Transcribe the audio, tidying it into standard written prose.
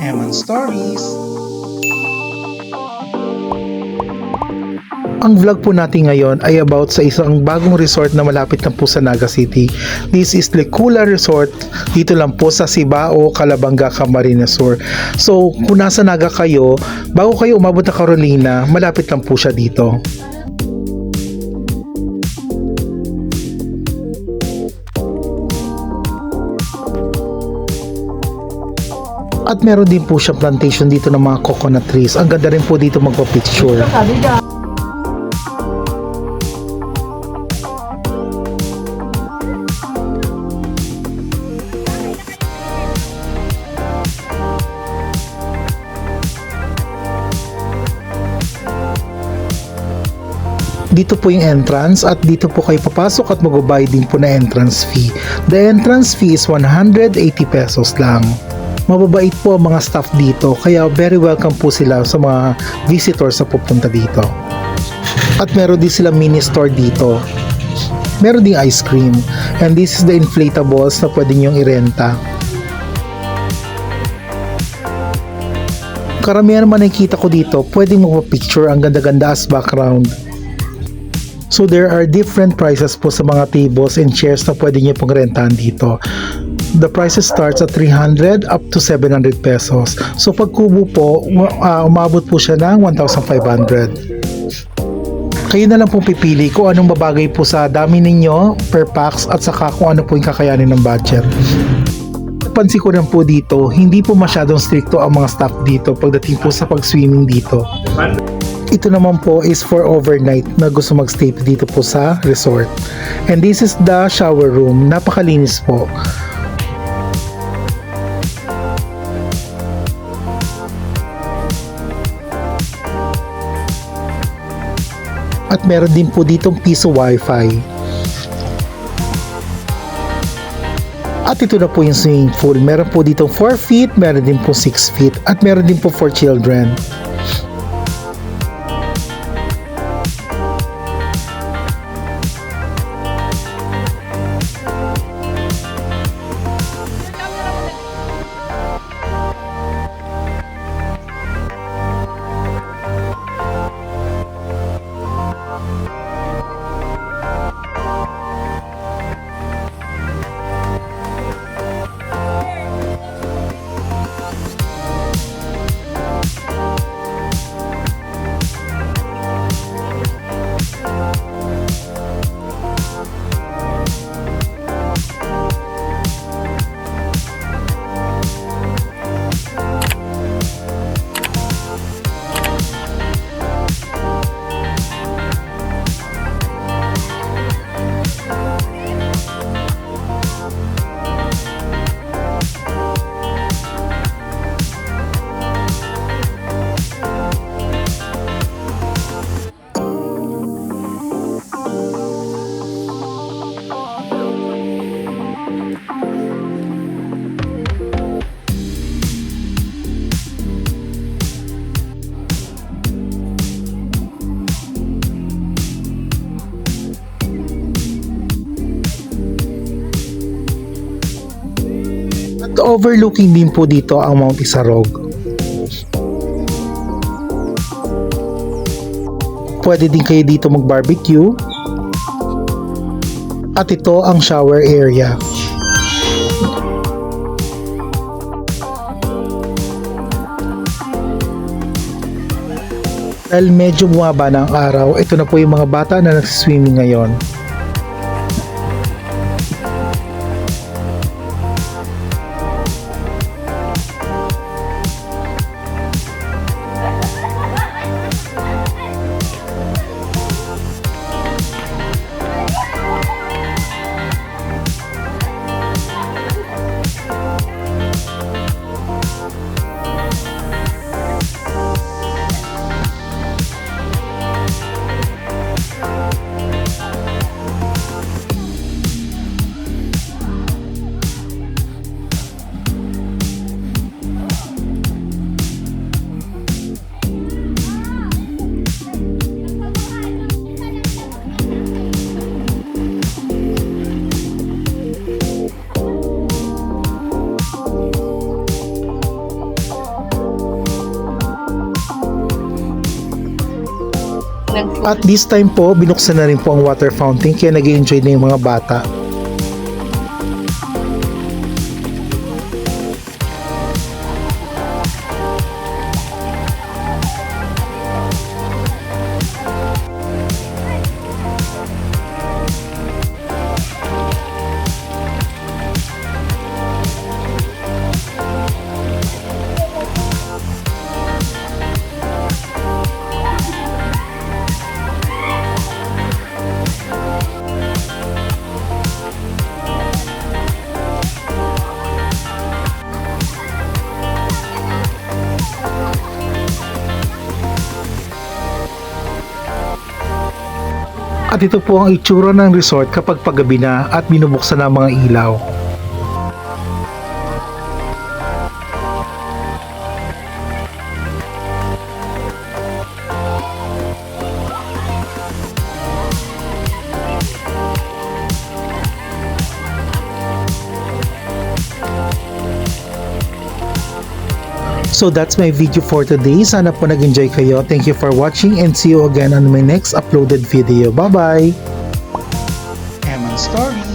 Eman Stories. Ang vlog po natin ngayon ay about sa isang bagong resort na malapit lang po sa Naga City. This is Lecula Resort. Dito lang po sa Cibao, Calabanga, Camarines Sur. So, kung nasa Naga kayo, bago kayo umabot na Carolina, malapit lang po siya dito. At meron din po siyang plantation dito ng mga coconut trees. Ang ganda rin po dito magpa-picture. Dito po yung entrance at dito po kayo papasok at magbabayad din po na entrance fee. The entrance fee is 180 pesos lang. Mababait po ang mga staff dito kaya very welcome po sila sa mga visitors na pupunta dito. At meron din sila mini store dito. Meron ding ice cream and this is the inflatables na pwede nyong irenta. Karamihan naman nakikita ko dito pwedeng magpa-picture, ang ganda-ganda as background. So there are different prices po sa mga tables and chairs na pwede nyo pong rentahan dito. The prices starts at 300 up to 700 pesos. So pag kubo po, umabot po siya ng 1,500. Kayo na lang pong pipili kung anong babagay po sa dami ninyo per packs at saka kung ano po yung kakayanin ng budget. Pansin ko rin po dito, hindi po masyadong stricto ang mga staff dito pagdating po sa pag-swimming dito. Ito naman po is for overnight na gusto magstay dito po sa resort. And this is the shower room. Napakalinis po. At meron din po ditong piso wifi. At ito na po yung swimming pool. Meron po ditong 4 feet, meron din po 6 feet, at meron din po for children. Overlooking din po dito ang Mount Isarog. Pwede din kayo dito mag-barbecue. At ito ang shower area. Dahil medyo bumaba na ang araw, ito na po yung mga bata na nagsiswimming ngayon. At this time po, binuksan na rin po ang water fountain kaya nag-enjoy na yung mga bata. At ito po ang itsura ng resort kapag paggabi na at binubuksan ang mga ilaw. So that's my video for today. Sana po nag-enjoy kayo. Thank you for watching and see you again on my next uploaded video. Bye-bye! Eman Story.